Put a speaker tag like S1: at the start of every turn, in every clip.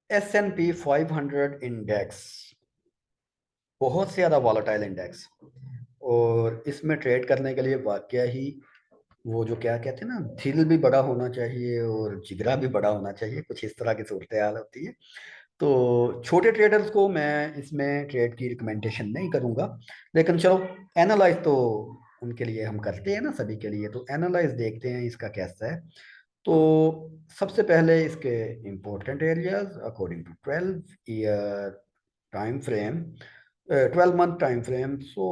S1: S&P 500 index बहुत से ज़्यादा वॉलेटाइल इंडेक्स, और इसमें ट्रेड करने के लिए वाकया ही वो जो क्या कहते हैं ना, दिल भी बड़ा होना चाहिए और जिगरा भी बड़ा होना चाहिए, कुछ इस तरह की सूरत हाल होती है। तो छोटे ट्रेडर्स को मैं इसमें ट्रेड की रिकमेंडेशन नहीं करूंगा, लेकिन चलो एनालाइज तो उनके लिए हम करते हैं ना, सभी के लिए। तो एनालाइज देखते हैं इसका कैसा है। तो सबसे पहले इसके important areas according to 12 year time frame, 12 month time frame. So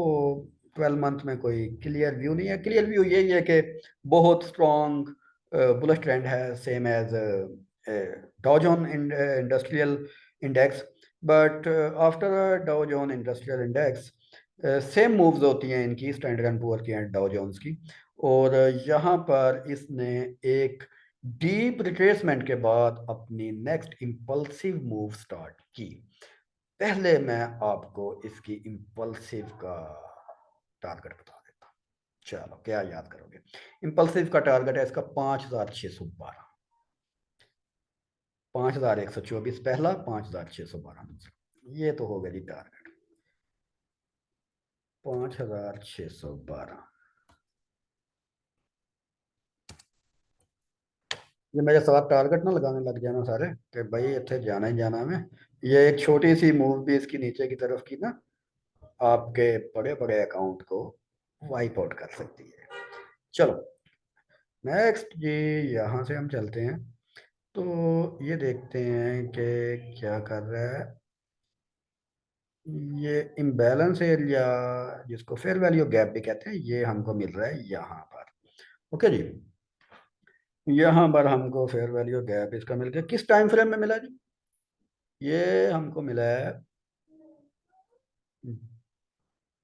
S1: 12 month में कोई क्लियर व्यू नहीं है। क्लियर व्यू यही है कि बहुत स्ट्रॉन्ग बुलिश ट्रेंड है, same as Dow Jones industrial index. But after Dow Jones industrial index same moves होती हैं इनकी, स्टैंडर्ड एंड पुअर की एंड डाउ जोन्स की। और यहाँ पर इसने एक डीप रिट्रेसमेंट के बाद अपनी नेक्स्ट इंपल्सिव मूव स्टार्ट की। पहले मैं आपको इसकी इम्पल्सिव का टारगेट बता देता हूँ। चलो क्या याद करोगे? इम्पल्सिव का टारगेट है इसका 5,612, 5,124 पहला, 5,612 दूसरा। ये तो हो गया जी टारगेट, 5,612। ये मेरे साथ टारगेट ना लगाने लग जाना सारे कि भाई इतने जाना ही जाना में। ये एक छोटी सी मूव भी इसकी नीचे की तरफ की ना आपके बड़े बड़े अकाउंट को वाइप आउट कर सकती है। चलो नेक्स्ट जी, यहाँ से हम चलते हैं। तो ये देखते हैं कि क्या कर रहा है ये इम्बैलेंस एरिया, जिसको फेयर वैल्यू गैप भी कहते हैं, ये हमको मिल रहा है यहाँ पर। ओके जी, यहाँ पर हमको फेयर वैल्यू गैप इसका मिल गया। किस टाइम फ्रेम में मिला जी? ये हमको मिला है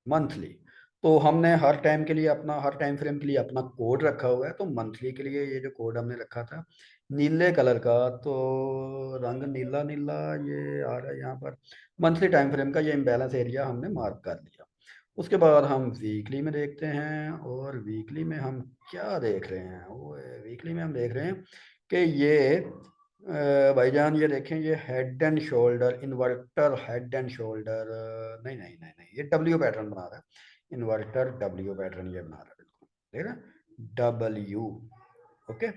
S1: मंथली। तो हमने हर टाइम के लिए अपना, हर टाइम फ्रेम के लिए अपना कोड रखा हुआ है। तो मंथली के लिए ये जो कोड हमने रखा था नीले कलर का, तो रंग नीला नीला ये आ रहा है यहाँ पर। मंथली टाइम फ्रेम का ये इम्बैलेंस एरिया हमने मार्क कर लिया। उसके बाद हम वीकली में देखते हैं, और वीकली में हम क्या देख रहे हैं? वो वीकली में हम देख रहे हैं कि ये भाईजान ये देखें, ये head and shoulder inverter, head and shoulder, नहीं नहीं नहीं नहीं, ये डब्ल्यू पैटर्न बना रहा है। इन्वर्टर डब्ल्यू पैटर्न ये बना रहा है, बिल्कुल देख रहे हैं डब्ल्यू। ओके,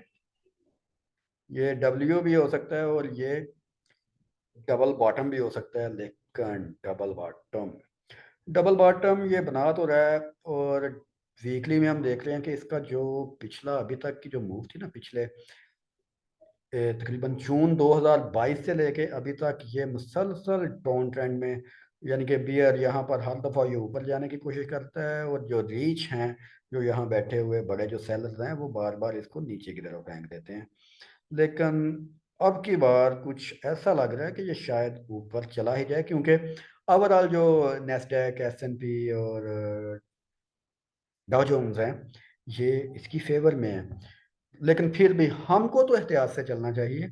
S1: ये डब्ल्यू भी हो सकता है और ये डबल बॉटम भी हो सकता है, लेकिन डबल बॉटम, डबल बॉटम ये बना तो रहा है। और वीकली में हम देख रहे हैं कि इसका जो पिछला अभी तक की जो मूव थी ना, पिछले तकरीबन जून 2022 से लेके अभी तक ये मुसलसल डाउन ट्रेंड में, यानी कि बियर यहाँ पर हर दफ़ा ये ऊपर जाने की कोशिश करता है, और जो रीच हैं, जो यहाँ बैठे हुए बड़े जो सेलर्स हैं, वो बार बार इसको नीचे की तरफ फेंक देते हैं। लेकिन अब की बार कुछ ऐसा लग रहा है कि ये शायद ऊपर चला ही जाए, क्योंकि ओवरऑल जो नेस्डैक, S&P और डाउ जोन्स हैं, ये इसकी फेवर में है। लेकिन फिर भी हमको तो एहतियात से चलना चाहिए,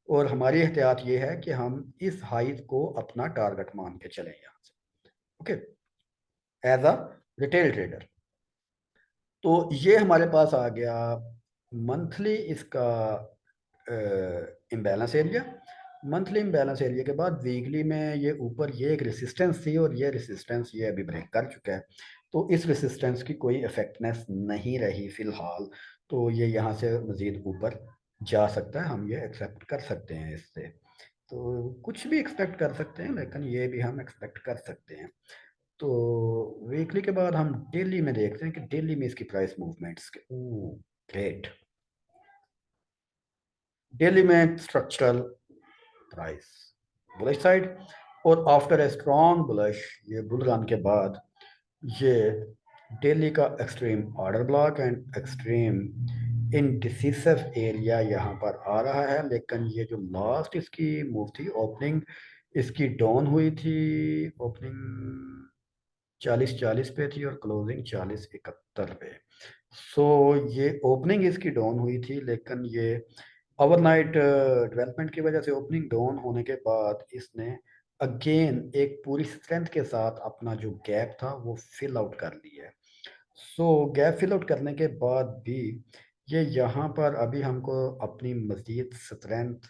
S1: और हमारी एहतियात ये है कि हम इस हाइट को अपना टारगेट मान के चलें यहाँ से। Okay, as a retail trader. तो ये हमारे पास आ गया मंथली इसका imbalance area. Monthly imbalance area के बाद वीकली में ये ऊपर ये एक रेसिस्टेंस थी, और ये रेसिस्टेंस ये अभी ब्रेक कर चुका है। तो इस रेसिस्टेंस की कोई इफेक्टनेस नहीं रही फिलहाल। तो ये यहाँ से मज़ीद ऊपर जा सकता है, हम ये एक्सेप्ट कर सकते हैं इससे। तो कुछ भी एक्सपेक्ट कर सकते हैं, लेकिन ये भी हम एक्सपेक्ट कर सकते हैं। तो वीकली के बाद हम डेली में देखते हैं कि डेली में इसकी प्राइस मूवमेंट्स के ग्रेट। डेली में स्ट्रक्चरल प्राइस बुलिश साइड, और आफ्टर ए स्ट्रॉन्ग बुलिश, ये बुल रन के बाद ये डेली का extreme order block and extreme indecisive area यहाँ पर आ रहा है। लेकिन ये जो लास्ट इसकी मूव थी, ओपनिंग इसकी डाउन हुई थी, ओपनिंग 40-40 पे थी और क्लोजिंग 40-71 पे। सो ये ओपनिंग इसकी डाउन हुई थी, लेकिन ये ओवरनाइट डेवलपमेंट की वजह से ओपनिंग डाउन होने के बाद इसने अगेन एक पूरी स्ट्रेंथ के साथ अपना जो गैप था वो फिल आउट कर लिया है। सो गैप फिल आउट करने के बाद भी ये यहाँ पर अभी हमको अपनी मज़ीद स्ट्रेंथ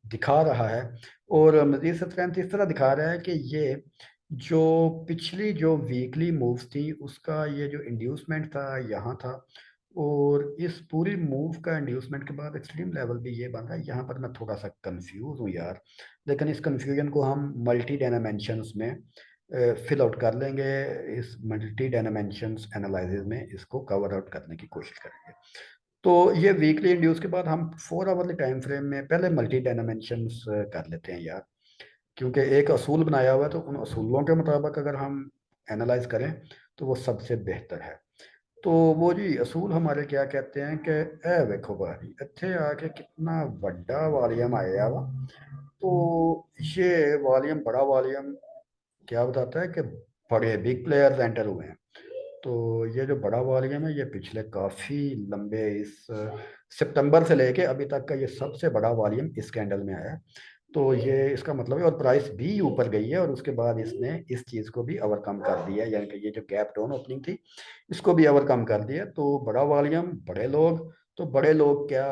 S1: दिखा रहा है। और मजीद स्ट्रेंथ इस तरह दिखा रहा है कि ये जो पिछली जो वीकली मूव्स थी उसका ये जो इंड्यूसमेंट था यहाँ था, और इस पूरी मूव का इंड्यूसमेंट के बाद एक्सट्रीम लेवल भी ये बन रहा है। यहाँ पर मैं थोड़ा सा कंफ्यूज हूँ यार, लेकिन इस कंफ्यूजन को हम मल्टी डायमेंशंस में फिल आउट कर लेंगे। इस मल्टी डायमेंशंस एनालिसिस में इसको कवर आउट करने की कोशिश करेंगे। तो ये वीकली इंड्यूस के बाद हम 4 आवर्ली टाइम फ्रेम में पहले मल्टी डायमेंशंस कर लेते हैं यार, क्योंकि एक असूल बनाया हुआ है, तो उन असूलों के मुताबिक अगर हम एनालाइज करें तो वो सबसे बेहतर है। तो वो जी असूल हमारे क्या कहते हैं कि ए देखो भाई इतने आके कितना बड़ा वॉल्यूम आया वा। तो ये वॉल्यूम बड़ा वॉल्यूम क्या बताता है कि बड़े बिग प्लेयर्स एंटर हुए हैं। तो ये जो बड़ा वॉल्यूम है ये पिछले काफ़ी लंबे इस सितंबर से लेके अभी तक का ये सबसे बड़ा वॉल्यूम इस कैंडल में आया है। तो ये इसका मतलब है, और प्राइस भी ऊपर गई है, और उसके बाद इसने इस चीज़ को भी ओवरकम कर दिया, यानी कि ये जो गैप डाउन ओपनिंग थी इसको भी ओवरकम कर दिया। तो बड़ा वॉल्यूम बड़े लोग, तो बड़े लोग क्या,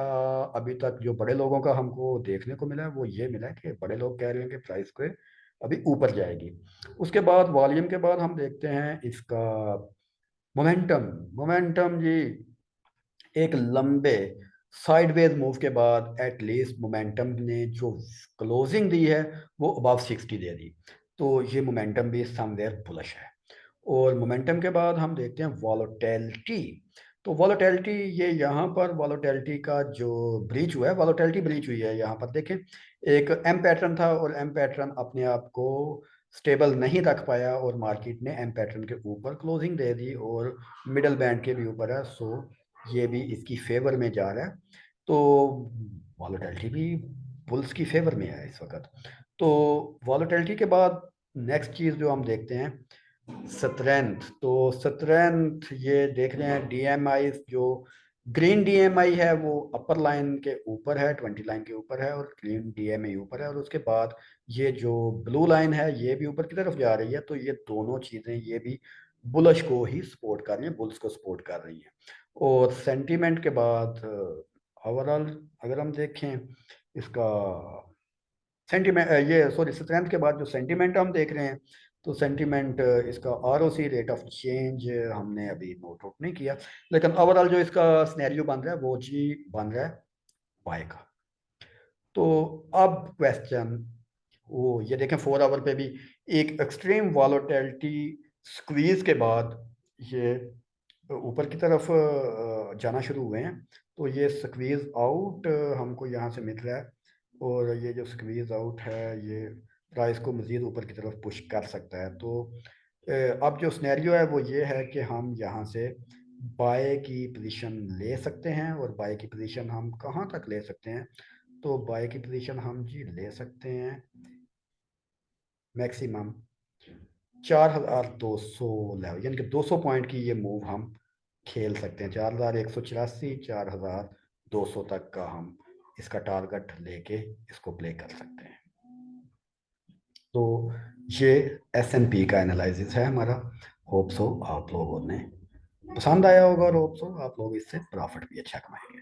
S1: अभी तक जो बड़े लोगों का हमको देखने को मिला है वो ये मिला है कि बड़े लोग कह रहे हैं कि प्राइस को अभी ऊपर जाएगी। उसके बाद वॉल्यूम के बाद हम देखते हैं इसका मोमेंटम। मोमेंटम जी एक लंबे साइडवेज मूव के बाद एटलीस्ट मोमेंटम ने जो क्लोजिंग दी है वो अबाव 60 दे दी। तो ये मोमेंटम भी समवेयर बुलिश है। और मोमेंटम के बाद हम देखते हैं वॉलेटिलिटी। तो वॉलेटिलिटी, ये यहाँ पर वॉलेटिलिटी का जो ब्रीच हुआ है, वॉलेटिलिटी ब्रीच हुई है यहाँ पर देखें। एक एम पैटर्न था और एम पैटर्न अपने आप को स्टेबल नहीं रख पाया और मार्केट ने एम पैटर्न के ऊपर क्लोजिंग दे दी और मिडल बैंड के भी ऊपर है। सो ये भी इसकी फेवर में जा रहा है। तो वॉलेटिलिटी भी बुल्स की फेवर में है इस वक्त। तो वॉलेटिलिटी के बाद नेक्स्ट चीज़ जो हम देखते हैं स्ट्रेंथ। तो स्ट्रेंथ ये देख रहे हैं डीएमआई, जो ग्रीन डीएमआई है वो अपर लाइन के ऊपर है, 20 लाइन के ऊपर है, और ग्रीन डीएमआई ऊपर है, और उसके बाद ये जो ब्लू लाइन है ये भी ऊपर की तरफ जा रही है। तो ये दोनों चीज़ें ये भी बुलिश को ही सपोर्ट कर रही हैं, बुल्स को सपोर्ट कर रही हैं। और सेंटीमेंट के बाद ओवरऑल अगर हम देखें इसका सेंटीमेंट, ये सॉरी स्ट्रेंथ के बाद जो सेंटीमेंट हम देख रहे हैं, तो सेंटीमेंट इसका आरओसी रेट ऑफ चेंज हमने अभी नोट आउट नहीं किया, लेकिन ओवरऑल जो इसका सिनेरियो बन रहा है वो जी बन रहा है बाय का। तो अब क्वेश्चन, वो ये देखें 4 आवर पे भी एक एक्सट्रीम वॉलेटिलिटी स्क्वीज के बाद ये ऊपर की तरफ जाना शुरू हुए हैं। तो ये स्क्वीज आउट हमको यहाँ से मिल रहा है, और ये जो स्क्वीज आउट है ये प्राइस को मज़ीद ऊपर की तरफ पुश कर सकता है। तो अब जो स्नैरियो है वो ये है कि हम यहाँ से बाय की पोजीशन ले सकते हैं। और बाय की पोजीशन हम कहाँ तक ले सकते हैं, तो बाय की पोजीशन हम जी ले सकते हैं मैक्सिमम 4,200 लेवल, यानी कि 200 पॉइंट की ये मूव हम खेल सकते हैं। 4,184, 4,200 तक का हम इसका टारगेट लेके इसको प्ले कर सकते हैं। तो ये S&P का एनालिसिस है हमारा। होप सो आप लोगों ने पसंद आया होगा, और होप सो आप लोग इससे प्रॉफिट भी अच्छा कमाएंगे।